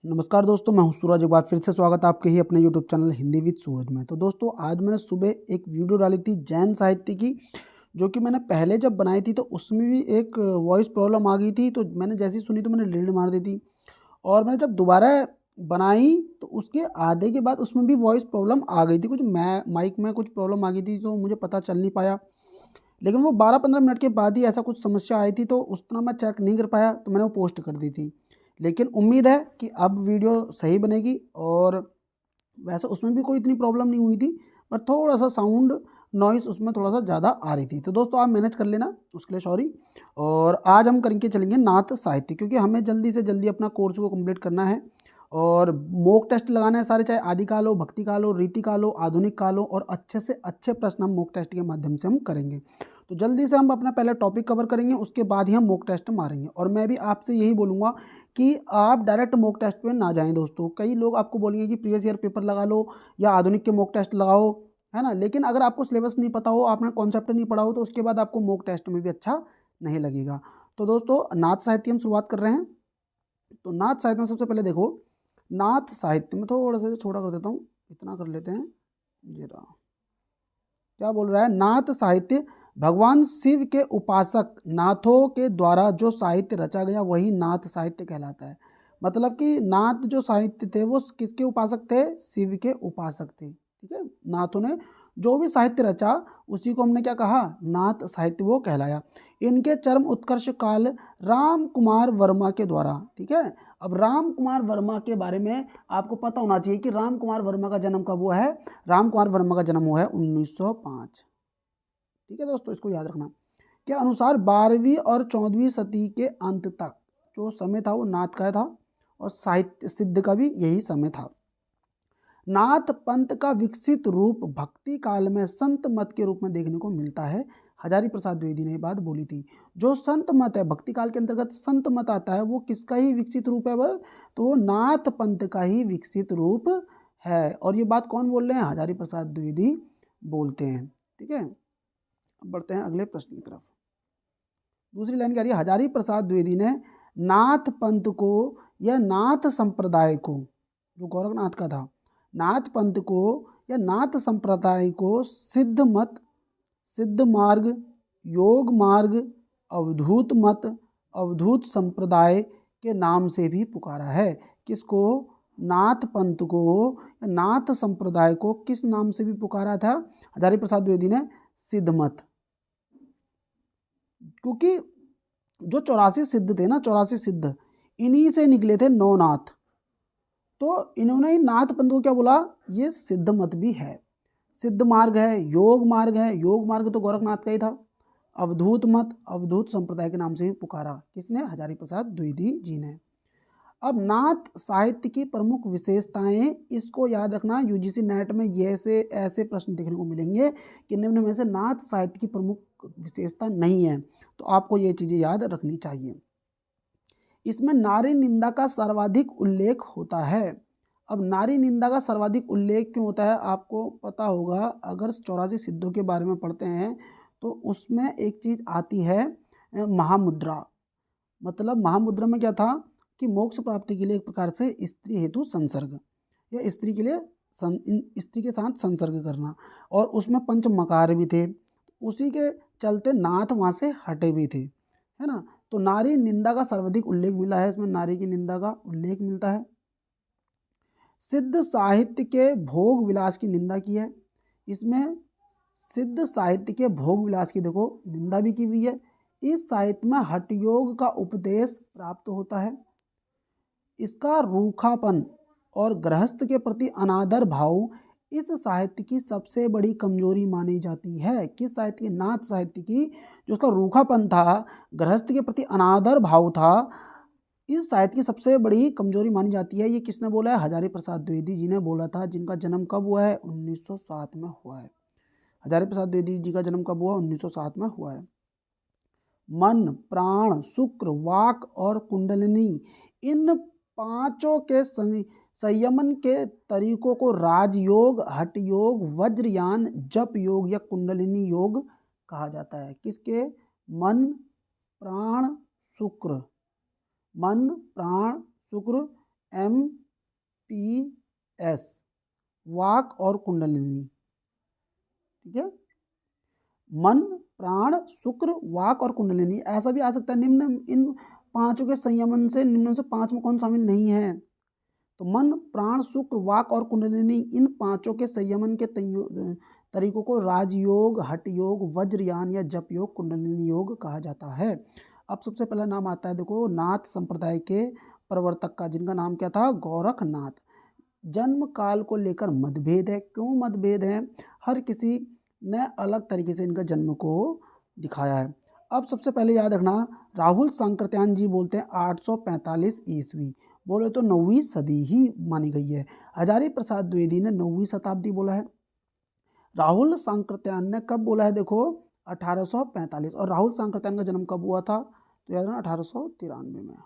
नमस्कार दोस्तों, मैं हूं सूरज। एक बार फिर से स्वागत है आपके ही अपने यूट्यूब चैनल हिंदी विद सूरज में। तो दोस्तों, आज मैंने सुबह एक वीडियो डाली थी जैन साहित्य की, जो कि मैंने पहले जब बनाई थी तो उसमें भी एक वॉइस प्रॉब्लम आ गई थी। तो मैंने जैसी सुनी तो मैंने डिलीट मार दी थी। और मैंने जब दोबारा बनाई तो उसके आधे के बाद उसमें भी वॉइस प्रॉब्लम आ गई थी। कुछ माइक में कुछ प्रॉब्लम आ गई थी जो मुझे पता चल नहीं पाया। लेकिन वो 12-15 मिनट के बाद ही ऐसा कुछ समस्या आई थी, तो उतना मैं चेक नहीं कर पाया, तो मैंने वो पोस्ट कर दी थी। लेकिन उम्मीद है कि अब वीडियो सही बनेगी। और वैसे उसमें भी कोई इतनी प्रॉब्लम नहीं हुई थी, पर थोड़ा सा साउंड नॉइस उसमें थोड़ा सा ज़्यादा आ रही थी। तो दोस्तों, आप मैनेज कर लेना, उसके लिए सॉरी। और आज हम करके चलेंगे नाथ साहित्य, क्योंकि हमें जल्दी से जल्दी अपना कोर्स को कंप्लीट करना है। और मॉक टेस्ट लगाना है सारे, चाहे आदिकाल हो, भक्ति काल हो, रीति काल हो, आधुनिक काल हो। और अच्छे से अच्छे प्रश्न हम मॉक टेस्ट के माध्यम से हम करेंगे। तो जल्दी से हम अपना पहला टॉपिक कवर करेंगे, उसके बाद ही हम मॉक टेस्ट मारेंगे। और मैं भी आपसे यही बोलूँगा कि आप डायरेक्ट मॉक टेस्ट पे ना जाएं दोस्तों। कई लोग आपको बोलेंगे कि प्रीवियस ईयर पेपर लगा लो या आधुनिक के मॉक टेस्ट लगाओ, है ना। लेकिन अगर आपको सिलेबस नहीं पता हो, आपने कॉन्सेप्ट नहीं पढ़ा हो, तो उसके बाद आपको मॉक टेस्ट में भी अच्छा नहीं लगेगा। तो दोस्तों, नाथ साहित्य हम शुरुआत कर रहे हैं। तो नाथ साहित्य में सबसे पहले देखो, नाथ साहित्य में थोड़ा सा छोटा कर देता हूँ, इतना कर लेते हैं। ये रहा। क्या बोल रहा है? नाथ साहित्य भगवान शिव के उपासक नाथों के द्वारा जो साहित्य रचा गया वही नाथ साहित्य कहलाता है। मतलब कि नाथ जो साहित्य थे वो किसके उपासक थे? शिव के उपासक थे। ठीक है। नाथों ने जो भी साहित्य रचा उसी को हमने क्या कहा? नाथ साहित्य वो कहलाया। इनके चरम उत्कर्ष काल राम कुमार वर्मा के द्वारा। ठीक है। अब राम कुमार वर्मा के बारे में आपको पता होना चाहिए कि राम कुमार वर्मा का जन्म कब हुआ है। राम कुमार वर्मा का जन्म हुआ है 1905। ठीक है दोस्तों, इसको याद रखना। के अनुसार 12वीं और 14वीं सदी के अंत तक जो समय था वो नाथ का था, और साहित्य सिद्ध का भी यही समय था। नाथ पंथ का विकसित रूप भक्ति काल में संत मत के रूप में देखने को मिलता है। हजारी प्रसाद द्विवेदी ने ये बात बोली थी। जो संत मत है, भक्ति काल के अंतर्गत संत मत आता है, वो किसका ही विकसित रूप है? वह तो वो नाथ पंथ का ही विकसित रूप है। और ये बात कौन बोल रहे हैं? हजारी प्रसाद द्विवेदी बोलते हैं। ठीक है। अब बढ़ते हैं अगले प्रश्न की तरफ। दूसरी लाइन क्या रही है? हजारी प्रसाद द्विवेदी ने नाथ पंथ को या नाथ संप्रदाय को, जो गोरखनाथ का था, नाथ पंथ को या नाथ संप्रदाय को सिद्ध मत, सिद्ध मार्ग, योग मार्ग, अवधूत मत, अवधूत संप्रदाय के नाम से भी पुकारा है। किसको? नाथ पंथ को, नाथ संप्रदाय को किस नाम से भी पुकारा था हजारी प्रसाद द्विवेदी ने? सिद्ध मत। क्योंकि जो 84 सिद्ध थे ना, 84 सिद्ध, इन्हीं से निकले थे 9 नाथ। तो इन्होंने ही नाथ पंथ को क्या बोला? ये सिद्ध मत भी है, सिद्ध मार्ग है, योग मार्ग है। योग मार्ग तो गोरखनाथ का ही था। अवधूत मत, अवधूत संप्रदाय के नाम से भी पुकारा। किसने? हजारी प्रसाद द्विवेदी जी ने। अब नाथ साहित्य की प्रमुख विशेषताएं, इसको याद रखना। यूजीसी नेट में ये ऐसे ऐसे प्रश्न देखने को मिलेंगे कि निम्न में से नाथ साहित्य की प्रमुख विशेषता नहीं है, तो आपको ये चीज़ें याद रखनी चाहिए। इसमें नारी निंदा का सर्वाधिक उल्लेख होता है। अब नारी निंदा का सर्वाधिक उल्लेख क्यों होता है? आपको पता होगा, अगर 84 सिद्धों के बारे में पढ़ते हैं तो उसमें एक चीज़ आती है, महामुद्रा। मतलब महामुद्रा में क्या था कि मोक्ष प्राप्ति के लिए एक प्रकार से स्त्री हेतु संसर्ग, या स्त्री के लिए स्त्री के साथ संसर्ग करना, और उसमें पंच मकार भी थे। उसी के चलते नाथ वहाँ से हटे भी थे, है ना। तो नारी निंदा का सर्वाधिक उल्लेख मिला है, इसमें नारी की निंदा का उल्लेख मिलता है। सिद्ध साहित्य के भोग विलास की निंदा की है। इसमें सिद्ध साहित्य के भोग विलास की देखो निंदा भी की हुई है। इस साहित्य में हठ योग का उपदेश प्राप्त होता है। इसका रूखापन और गृहस्थ के प्रति अनादर भाव इस साहित्य की सबसे बड़ी कमजोरी मानी जाती है। किस साहित्य की? नाथ साहित्य की। जो उसका रूखापन था, गृहस्थ के प्रति अनादर भाव था, इस साहित्य की सबसे बड़ी कमजोरी मानी जाती है। ये किसने बोला है? हजारी प्रसाद द्विवेदी जी ने बोला था, जिनका जन्म कब हुआ है? 1907 में हुआ है। हजारी प्रसाद द्विवेदी जी का जन्म कब हुआ? 1907 में हुआ है। मन, प्राण, शुक्र, वाक और कुंडलिनी, इन पांचों के संयमन के तरीकों को राजयोग, हठ योग, वज्रयान, जप योग या कुंडलिनी योग कहा जाता है। किसके? मन, प्राण, शुक्र, मन, प्राण, शुक्र, MPS, वाक और कुंडलिनी। ठीक है, मन, प्राण, शुक्र, वाक और कुंडलिनी। ऐसा भी आ सकता है निम्न इन पांचों के संयमन से निम्न से पांच में कौन शामिल नहीं है? तो मन, प्राण, शुक्र, वाक और कुंडलिनी, इन पांचों के संयमन के तरीकों को राजयोग, हठ योग, वज्रयान या जप योग, कुंडलिनी योग कहा जाता है। अब सबसे पहला नाम आता है, देखो, नाथ संप्रदाय के प्रवर्तक का, जिनका नाम क्या था? गोरखनाथ। जन्म काल को लेकर मतभेद है। क्यों मतभेद है? हर किसी ने अलग तरीके से इनका जन्म को दिखाया है। अब सबसे पहले याद रखना, राहुल सांकृत्यायन जी बोलते हैं 845 ईस्वी, बोले तो 9वीं सदी ही मानी गई है। हजारी प्रसाद द्विवेदी ने 9वीं शताब्दी बोला है। राहुल सांकृत्यायन ने कब बोला है? देखो 1845। और राहुल सांकृत्यायन का जन्म कब हुआ था? तो याद रखना 1893 में।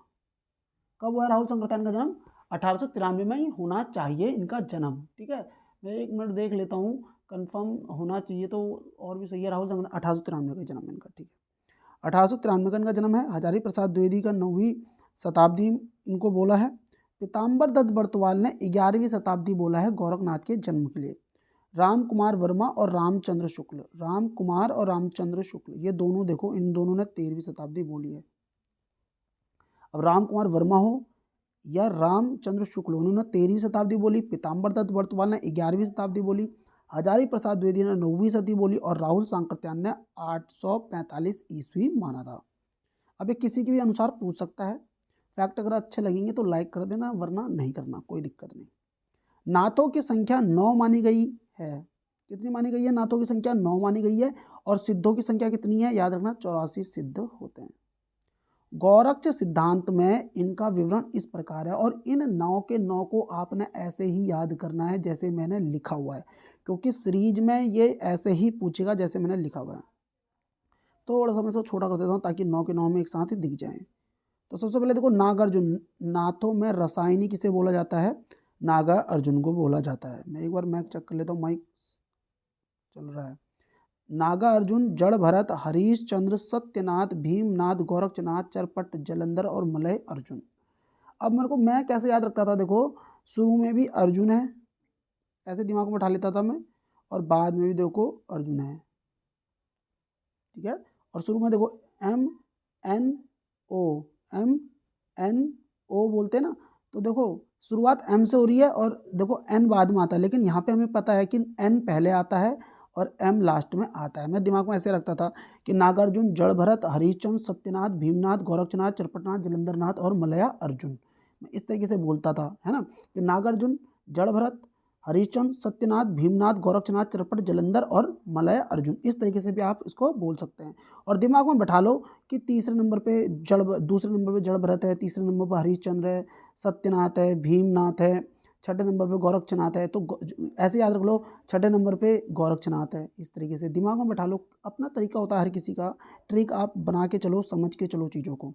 कब हुआ राहुल सांकृत्यायन का जन्म? 1893 में ही होना चाहिए इनका जन्म। ठीक है, मैं एक मिनट देख लेता हूँ, कंफर्म होना चाहिए तो और भी सही है। राहुल सांकृत्यायन 1893 का जन्म इनका। ठीक है, 1893 का इनका जन्म है। हजारी प्रसाद द्विवेदी का 9वीं शताब्दी इनको बोला है। पीताम्बर दत्त बर्तवाल ने 11वीं शताब्दी बोला है गोरखनाथ के जन्म के लिए। राम कुमार वर्मा और रामचंद्र शुक्ल, राम कुमार और रामचंद्र शुक्ल, ये दोनों देखो, इन दोनों ने 13वीं शताब्दी बोली है। अब राम कुमार वर्मा हो या रामचंद्र शुक्ल, उन्होंने 13वीं शताब्दी बोली। पीताम्बर दत्त बर्तवाल ने 11वीं शताब्दी बोली। हजारी प्रसाद द्विवेदी ने 9वीं सदी बोली और राहुल सांकृत्यायन ने 845 ईस्वी माना था। अब ये किसी के भी अनुसार पूछ सकता है। फैक्ट अगर अच्छे लगेंगे तो लाइक कर देना, वरना नहीं करना, कोई दिक्कत नहीं। नाथों की संख्या 9 मानी गई है। कितनी मानी गई है? नाथों की संख्या 9 मानी गई है। और सिद्धों की संख्या कितनी है? याद रखना 84 सिद्ध होते हैं। गौरक्ष सिद्धांत में इनका विवरण इस प्रकार है, और इन 9 के 9 को आपने ऐसे ही याद करना है जैसे मैंने लिखा हुआ है, क्योंकि सीरीज में ये ऐसे ही पूछेगा जैसे मैंने लिखा हुआ है। थोड़ा सा मैं इसको छोटा कर देता हूँ ताकि 9 के 9 में एक साथ ही दिख जाएं। तो सबसे पहले देखो, नागार्जुन। नाथों में रसायनी किसे बोला जाता है? नागार्जुन को बोला जाता है। मैं एक बार मैक चेक कर लेता हूँ, माइक चल रहा है। नागार्जुन, जड़ भरत, हरीश चंद्र, सत्यनाथ, भीमनाथ, गोरक्षनाथ, चरपट, जलंधर और मलय अर्जुन। अब मेरे को मैं कैसे याद रखता था? देखो, शुरू में भी अर्जुन है, ऐसे दिमाग में बैठा लेता था मैं, और बाद में भी देखो अर्जुन है। ठीक है, और शुरू में देखो MNO, MNO बोलते हैं ना, तो देखो शुरुआत M से हो रही है और देखो N बाद में आता है, लेकिन यहाँ पे हमें पता है कि N पहले आता है और M लास्ट में आता है। मैं दिमाग में ऐसे रखता था कि नागार्जुन, जड़ भरत, हरिश्चंद्र, सत्यनाथ, भीमनाथ, गोरक्षनाथ, चरपटनाथ, जलंधरनाथ और मलया अर्जुन। मैं इस तरीके से बोलता था, है ना, कि नागार्जुन, जड़ भरत, हरिश्चंद्र, सत्यनाथ, भीमनाथ, गोरक्षनाथ, चरपट, जलंधर और मलय अर्जुन। इस तरीके से भी आप इसको बोल सकते हैं। और दिमाग में बैठा लो कि तीसरे नंबर पे दूसरे नंबर पे जड़ भरत है, तीसरे नंबर पर हरिश्चंद्र है, सत्यनाथ है, भीमनाथ है, छठे नंबर पे गोरक्षनाथ है। तो ऐसे याद रख लो, छठे नंबर पे गोरक्षनाथ है। इस तरीके से दिमाग में बैठा लो। अपना तरीका होता है हर किसी का, ट्रिक आप बना के चलो, समझ के चलो चीज़ों को।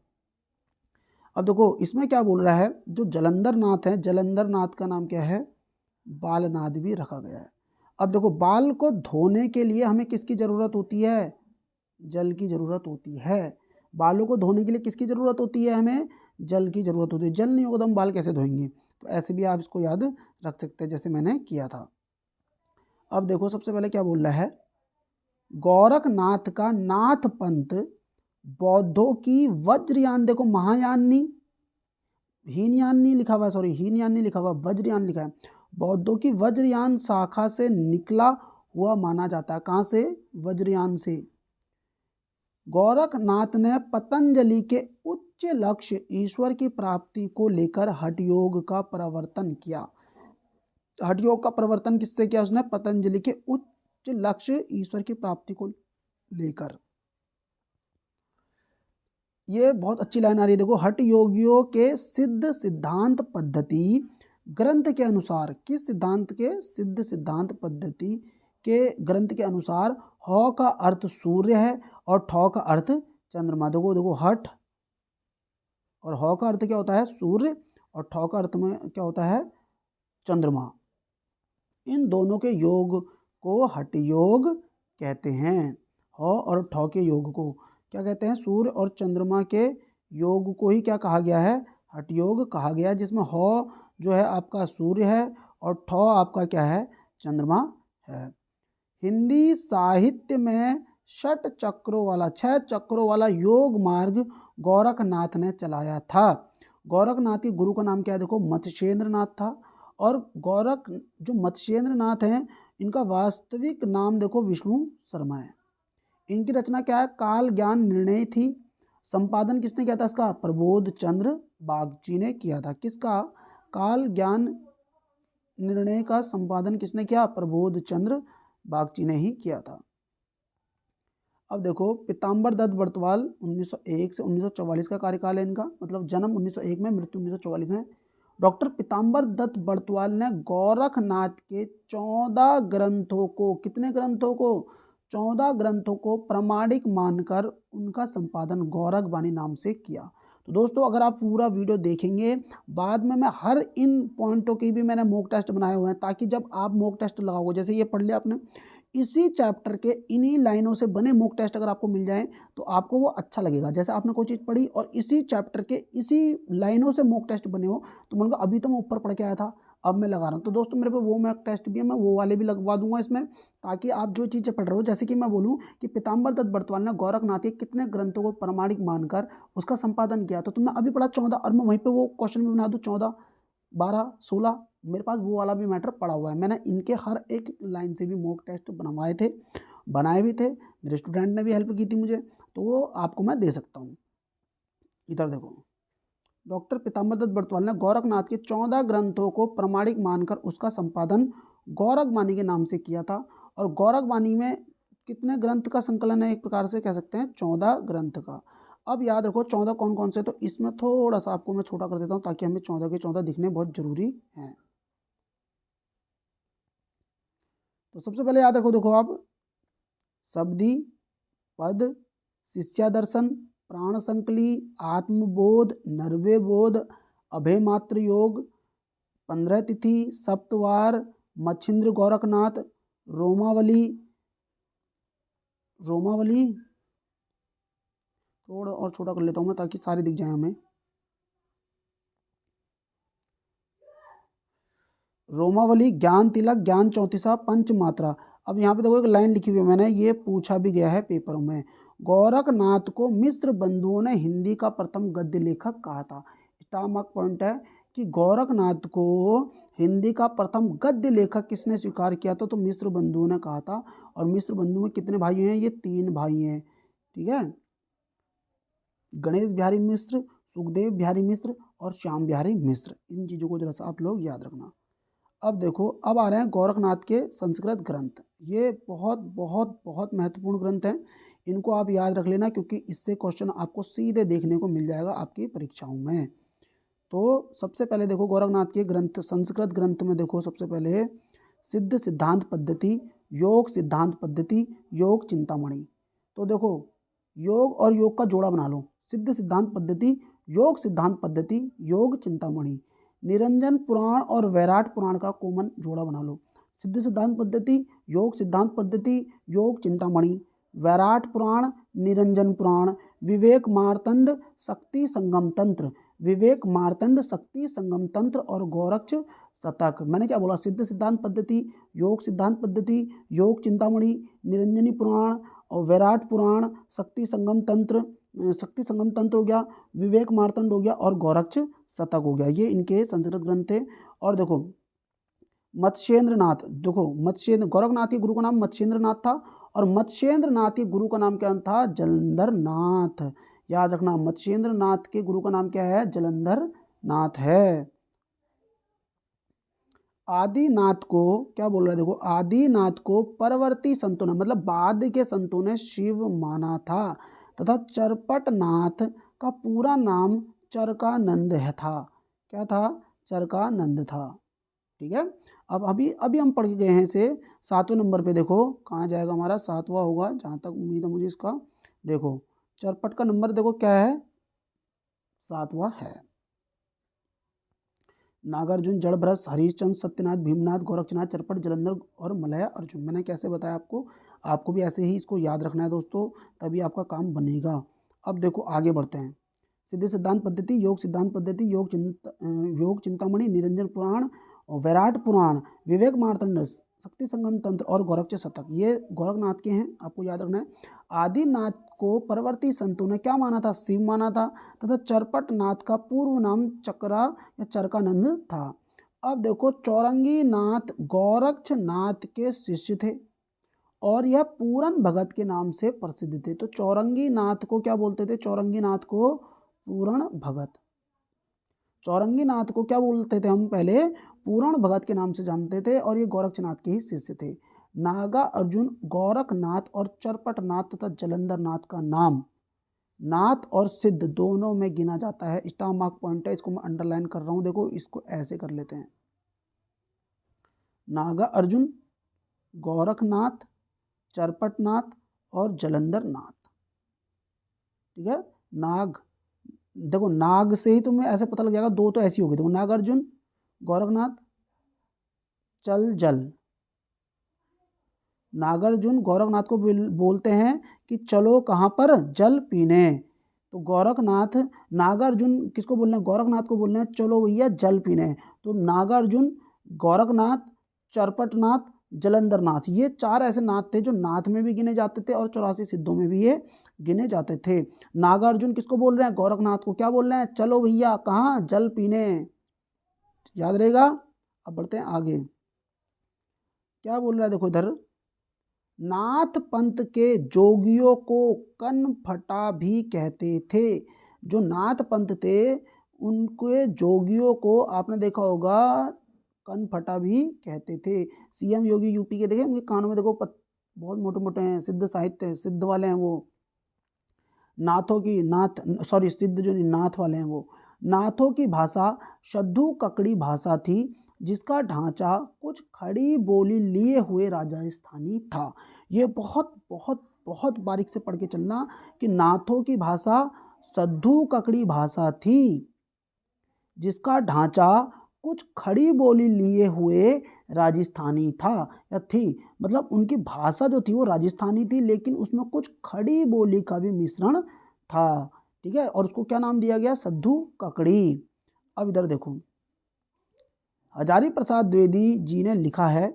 अब देखो इसमें क्या बोल रहा है, जो जलंधर नाथ है, जलंधर नाथ का नाम क्या है? बालनाद भी रखा गया है। अब देखो, बाल को धोने के लिए हमें किसकी ज़रूरत होती है? जल की ज़रूरत होती है। बालों को धोने के लिए किसकी ज़रूरत होती है? हमें जल की ज़रूरत होती है। जल नहीं होगा तो हम बाल कैसे धोएंगे? तो ऐसे भी आप इसको याद रख सकते हैं जैसे मैंने किया था। अब देखो सबसे पहले क्या बोल रहा है, गोरखनाथ का नाथ पंथ बौद्धों की वज्रयान, देखो महायानी, हीनयान नहीं लिखा हुआ, सॉरी हीनयान नहीं लिखा हुआ, वज्रयान लिखा है। बौद्धों की वज्रयान शाखा से निकला हुआ माना जाता है। कहाँ से? वज्रयान से। गोरखनाथ ने पतंजलि के उच्च लक्ष्य ईश्वर की प्राप्ति को लेकर हठ योग का प्रवर्तन किया। हठ योग का प्रवर्तन किससे किया उसने? पतंजलि के उच्च लक्ष्य ईश्वर की प्राप्ति को लेकर। ये बहुत अच्छी लाइन आ रही है, देखो, हठ योगियों के सिद्ध सिद्धांत पद्धति ग्रंथ के अनुसार, किस सिद्धांत के? सिद्ध सिद्धांत पद्धति के ग्रंथ के अनुसार हौ का अर्थ सूर्य है और ठौ का अर्थ चंद्रमा। देखो देखो, हठ और हौ का अर्थ क्या होता है? सूर्य, और ठौ का अर्थ में क्या होता है? चंद्रमा। इन दोनों के योग को हठ योग कहते हैं। हौ और ठौ के योग को क्या कहते हैं? सूर्य और चंद्रमा के योग को ही क्या कहा गया है? हठयोग कहा गया, जिसमें हो जो है आपका सूर्य है और ठौ आपका क्या है, चंद्रमा है। हिंदी साहित्य में छह चक्रों वाला योग मार्ग गोरखनाथ ने चलाया था। गोरखनाथ के गुरु का नाम क्या है, देखो मत्स्येंद्र नाथ था। और गोरख जो मत्स्येंद्र नाथ हैं, इनका वास्तविक नाम देखो विष्णु शर्मा है। इनकी रचना क्या है, काल ज्ञान निर्णय थी। संपादन किसने किया था इसका, प्रबोध चंद्र बागची ने किया था। किसका, काल ज्ञान निर्णय का संपादन किसने किया, प्रबोध चंद्र बागची ने ही किया था। अब देखो पीताम्बर दत्त बर्तवाल 1901 से 1944 का कार्यकाल है इनका, मतलब जन्म 1901 में, मृत्यु 1944 में। डॉक्टर पीताम्बर दत्त बर्तवाल ने गोरखनाथ के 14 ग्रंथों को, कितने ग्रंथों को, 14 ग्रंथों को प्रामाणिक मानकर उनका संपादन गोरखबानी नाम से किया। तो दोस्तों अगर आप पूरा वीडियो देखेंगे, बाद में मैं हर इन पॉइंटों की भी मैंने मॉक टेस्ट बनाए हुए हैं, ताकि जब आप मॉक टेस्ट लगाओगे, जैसे ये पढ़ लिया आपने, इसी चैप्टर के इन्हीं लाइनों से बने मॉक टेस्ट अगर आपको मिल जाए तो आपको वो अच्छा लगेगा। जैसे आपने कोई चीज़ पढ़ी और इसी चैप्टर के इसी लाइनों से मॉक टेस्ट बने हो, तो मैंने कहा अभी तो मैं ऊपर पढ़ के आया था, अब मैं लगा रहा हूँ। तो दोस्तों मेरे पे वो मॉक टेस्ट भी है, मैं वो वाले भी लगवा दूंगा इसमें, ताकि आप जो चीज़ें पढ़ रहे हो, जैसे कि मैं बोलूँ कि पीताम्बर दत्त बर्तवाल ने गोरखनाथ के कितने ग्रंथों को प्रामाणिक मानकर उसका संपादन किया, तो तुमने अभी पढ़ा 14, और मैं वहीं पर वो क्वेश्चन भी बना दूँ 14, 12, 16, मेरे पास वो वाला भी मैटर पड़ा हुआ है। मैंने इनके हर एक लाइन से भी मॉक टेस्ट बनवाए थे, बनाए भी थे, मेरे स्टूडेंट ने भी हेल्प की थी मुझे, तो वो आपको मैं दे सकता हूँ। इधर देखो, डॉक्टर पीताम्बर दत्त बर्तवाल ने गोरखनाथ के 14 ग्रंथों को प्रामाणिक मानकर उसका संपादन गोरखबानी के नाम से किया था। और गोरखबानी में कितने ग्रंथ का संकलन है, एक प्रकार से कह सकते हैं 14 ग्रंथ का। अब याद रखो 14 कौन कौन से, तो इसमें थोड़ा सा आपको मैं छोटा कर देता हूँ, ताकि हमें 14 के 14 दिखने बहुत जरूरी हैं। तो सबसे पहले याद रखो, देखो आप, शब्दी, पद, शिष्यादर्शन, प्राण संकली, आत्मबोध, नर्वे बोध, अभय मात्र योग, 15 तिथि, सप्तवार, मच्छिंद्र गोरखनाथ, रोमावली, रोमावली थोड़ा और छोटा कर लेता हूँ मैं, ताकि सारे दिख जाए हमें। रोमावली, ज्ञान तिलक, ज्ञान चौतीसा, पंच मात्रा। अब यहाँ पे देखो एक लाइन लिखी हुई है, मैंने ये पूछा भी गया है पेपरों में, गोरखनाथ को मिस्र बंधुओं ने हिंदी का प्रथम गद्य लेखक कहा था। स्टार मार्क पॉइंट है कि गोरखनाथ को हिंदी का प्रथम गद्य लेखक किसने स्वीकार किया था, तो मिस्र बंधुओं ने कहा था। और मिस्र बंधु में कितने भाई हैं, ये 3 भाई हैं, ठीक है, गणेश बिहारी मिश्र, सुखदेव बिहारी मिश्र और श्याम बिहारी मिश्र। इन चीज़ों को जरा सा आप लोग याद रखना। अब देखो, अब आ रहे हैं गोरखनाथ के संस्कृत ग्रंथ। ये बहुत बहुत बहुत महत्वपूर्ण ग्रंथ हैं, इनको आप याद रख लेना, क्योंकि इससे क्वेश्चन आपको सीधे देखने को मिल जाएगा आपकी परीक्षाओं में। तो सबसे पहले देखो गोरखनाथ के ग्रंथ, संस्कृत ग्रंथ में देखो सबसे पहले सिद्ध सिद्धांत पद्धति, योग सिद्धांत पद्धति, योग चिंतामणि। तो देखो योग और योग का जोड़ा बना लो, सिद्ध सिद्धांत पद्धति, योग सिद्धांत पद्धति, योग चिंतामणि। निरंजन पुराण और वैराट पुराण का कॉमन जोड़ा बना लो, सिद्ध सिद्धांत पद्धति, योग सिद्धांत पद्धति, योग चिंतामणि, वैराट पुराण, निरंजन पुराण, विवेक मार्तंड शक्ति संगम तंत्र, विवेक मार्तंड शक्ति संगम तंत्र और गोरक्ष शतक। मैंने क्या बोला, सिद्ध सिद्धांत पद्धति, योग सिद्धांत पद्धति, योग चिंतामणि, निरंजनी पुराण और वैराट पुराण, शक्ति संगम तंत्र, शक्ति संगम तंत्र हो गया, विवेक मार्तंड हो गया और गोरक्ष शतक हो गया। ये इनके संस्कृत ग्रंथ थे। और देखो मत्स्येंद्र नाथ, देखो मत्स्येंद्र, गोरखनाथ के गुरु का नाम मत्स्येंद्र नाथ था, और मत्स्येंद्र नाथ के गुरु का नाम क्या था, जलंधर नाथ। याद रखना, मत्स्येंद्र नाथ के गुरु का नाम क्या है, जलंधर नाथ है। आदिनाथ को क्या बोल रहा है, देखो आदिनाथ को परवर्ती संतों ने, मतलब बाद के संतों ने शिव माना था, तथा चरपट नाथ का पूरा नाम चरकानंद है था। क्या था, चरकानंद था, ठीक है। अब अभी अभी हम पढ़ के गए हैं इसे। 7वें नंबर पे देखो कहाँ जाएगा हमारा, 7वां होगा जहाँ तक उम्मीद है मुझे इसका। देखो चरपट का नंबर देखो क्या है, 7वां है। नागार्जुन, जड़भरत, हरिश्चंद्र, सत्यनाथ, भीमनाथ, गोरक्षनाथ, चरपट, जलंधर और मलया अर्जुन। मैंने कैसे बताया आपको, आपको भी ऐसे ही इसको याद रखना है दोस्तों, तभी आपका काम बनेगा। अब देखो आगे बढ़ते हैं। सिद्धि सिद्धांत पद्धति, योग सिद्धांत पद्धति, योग चिंतामणि, निरंजन पुराण और वैराट पुराण, विवेक मार्तंड, शक्ति संगम तंत्र और गोरक्ष शतक, ये गोरखनाथ के हैं, आपको याद रखना है। आदिनाथ को परवर्ती संतों ने क्या माना था? शिव माना था, तथा चरपटनाथ का पूर्व नाम चक्रा या चरकानंद था। अब देखो, चौरंगी नाथ गोरक्षनाथ के शिष्य थे और यह पूरन भगत के नाम से प्रसिद्ध थे। तो चौरंगी नाथ को क्या बोलते थे? चौरंगी नाथ को पूरण भगत, चौरंगी नाथ को क्या बोलते थे हम? पहले पूरण भगत के नाम से जानते थे और ये गोरक्षनाथ के ही शिष्य थे। नागा अर्जुन, गोरखनाथ और चरपटनाथ तथा जलंधर नाथ का नाम नाथ और सिद्ध दोनों में गिना जाता है। स्टार मार्क पॉइंट है, इसको मैं अंडरलाइन कर रहा हूं। देखो, इसको ऐसे कर लेते हैं, नागा अर्जुन, गोरखनाथ, चरपटनाथ और जलंधर नाथ। ठीक है, नाग, देखो नाग से ही तुम्हें ऐसे पता लग जाएगा, दो तो ऐसी होगी। देखो, नाग अर्जुन, गोरखनाथ, चल जल। नागार्जुन गोरखनाथ को बोलते हैं कि चलो कहाँ पर? जल पीने। तो गोरखनाथ, नागार्जुन किसको बोल रहे हैं? गोरखनाथ को बोल रहे हैं चलो भैया जल पीने। तो नागार्जुन, गोरखनाथ, चरपटनाथ, जलंधर नाथ, ये चार ऐसे नाथ थे जो नाथ में भी गिने जाते थे और 84 सिद्धों में भी ये गिने जाते थे। नागार्जुन किसको बोल रहे हैं? गोरखनाथ को क्या बोल रहे हैं? चलो भैया कहाँ? जल पीने। याद रहेगा। अब बढ़ते हैं आगे, क्या बोल रहा है? देखो इधर, नाथ पंथ के जोगियों को कनफटा भी कहते थे। जो नाथ पंथ थे उनके जोगियों को आपने देखा होगा कनफटा भी कहते थे। सीएम योगी यूपी के, देखे उनके कानों में देखो बहुत मोटे मोटे हैं, सिद्ध साहित्य, सिद्ध वाले हैं वो। नाथों की, नाथ सॉरी सिद्ध जो नहीं, नाथ वाले हैं वो। नाथों की भाषा शद्धू ककड़ी भाषा थी, जिसका ढांचा कुछ खड़ी बोली लिए हुए राजस्थानी था। ये बहुत बहुत बहुत बारीक से पढ़ के चलना कि नाथों की भाषा शद्धू ककड़ी भाषा थी, जिसका ढांचा कुछ खड़ी बोली लिए हुए राजस्थानी था या थी। मतलब उनकी भाषा जो थी वो राजस्थानी थी, लेकिन उसमें कुछ खड़ी बोली का भी मिश्रण था। ठीक है, और उसको क्या नाम दिया गया? शद्धू ककड़ी। अब इधर देखो, हजारी प्रसाद द्विवेदी जी ने लिखा है,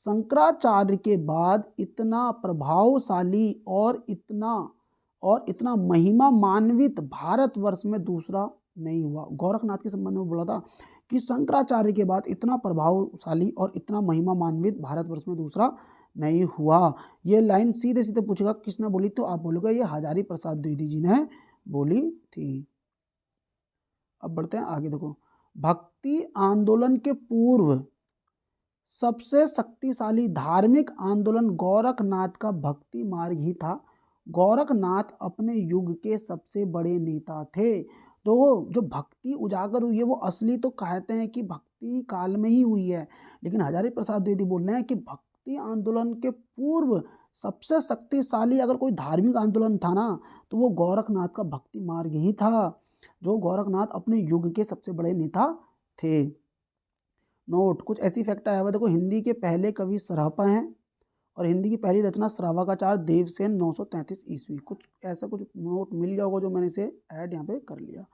शंकराचार्य के बाद इतना प्रभावशाली और इतना महिमा मान्वित भारतवर्ष में दूसरा नहीं हुआ। गोरखनाथ के संबंध में बोला था कि शंकराचार्य के बाद इतना प्रभावशाली और इतना महिमा मान्वित भारतवर्ष में दूसरा नहीं हुआ। ये लाइन सीधे सीधे पूछेगा किसने बोली, तो आप बोलोगे ये हजारी प्रसाद द्विवेदी जी ने बोली थी। अब बढ़ते हैं आगे, देखो, भक्ति आंदोलन के पूर्व सबसे शक्तिशाली धार्मिक आंदोलन गोरखनाथ का भक्ति मार्ग ही था। गोरखनाथ अपने युग के सबसे बड़े नेता थे। तो जो भक्ति उजागर हुई है वो असली तो कहते हैं कि भक्ति काल में ही हुई है, लेकिन हजारी प्रसाद द्विवेदी बोल रहे हैं कि भक्ति आंदोलन के पूर्व सबसे शक्तिशाली अगर कोई धार्मिक आंदोलन था ना, तो वो गोरखनाथ का भक्ति मार्ग ही था। जो गोरखनाथ अपने युग के सबसे बड़े नेता थे। नोट, कुछ ऐसी फैक्ट आया हुआ, देखो हिंदी के पहले कवि सरापा हैं और हिंदी की पहली रचना श्रावकाचार्य देवसेन 933 ईस्वी। कुछ ऐसा कुछ नोट मिल जाओगे जो मैंने इसे ऐड यहाँ पे कर लिया।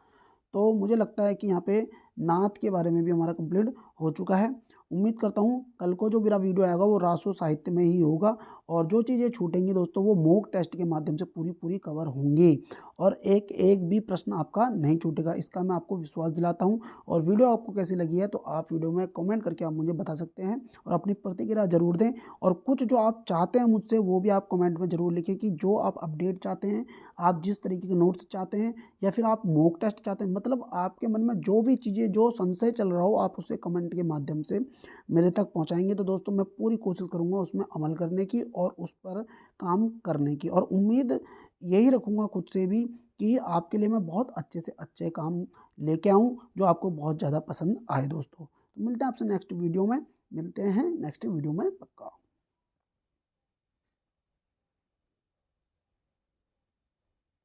तो मुझे लगता है कि यहाँ पे नाथ के बारे में भी हमारा कंप्लीट हो चुका है। उम्मीद करता हूँ कल को जो मेरा वीडियो आएगा वो रासो साहित्य में ही होगा, और जो चीज़ें छूटेंगी दोस्तों वो मॉक टेस्ट के माध्यम से पूरी कवर होंगी, और एक एक भी प्रश्न आपका नहीं छूटेगा, इसका मैं आपको विश्वास दिलाता हूँ। और वीडियो आपको कैसी लगी है तो आप वीडियो में कमेंट करके आप मुझे बता सकते हैं और अपनी प्रतिक्रिया जरूर दें। और कुछ जो आप चाहते हैं मुझसे वो भी आप कमेंट में ज़रूर लिखें कि जो आप अपडेट चाहते हैं, आप जिस तरीके के नोट्स चाहते हैं, या फिर आप मॉक टेस्ट चाहते हैं, मतलब आपके मन में जो भी चीज़ें, जो संशय चल रहा हो, आप उसे कमेंट के माध्यम से मेरे तक पहुंचाएंगे। तो दोस्तों मैं पूरी कोशिश करूंगा उसमें अमल करने की और उस पर काम करने की, और उम्मीद यही रखूंगा खुद से भी कि आपके लिए मैं बहुत अच्छे से अच्छे काम लेके आऊं जो आपको बहुत ज़्यादा पसंद आए। दोस्तों तो मिलते हैं आपसे नेक्स्ट वीडियो में, मिलते हैं नेक्स्ट वीडियो में पक्का।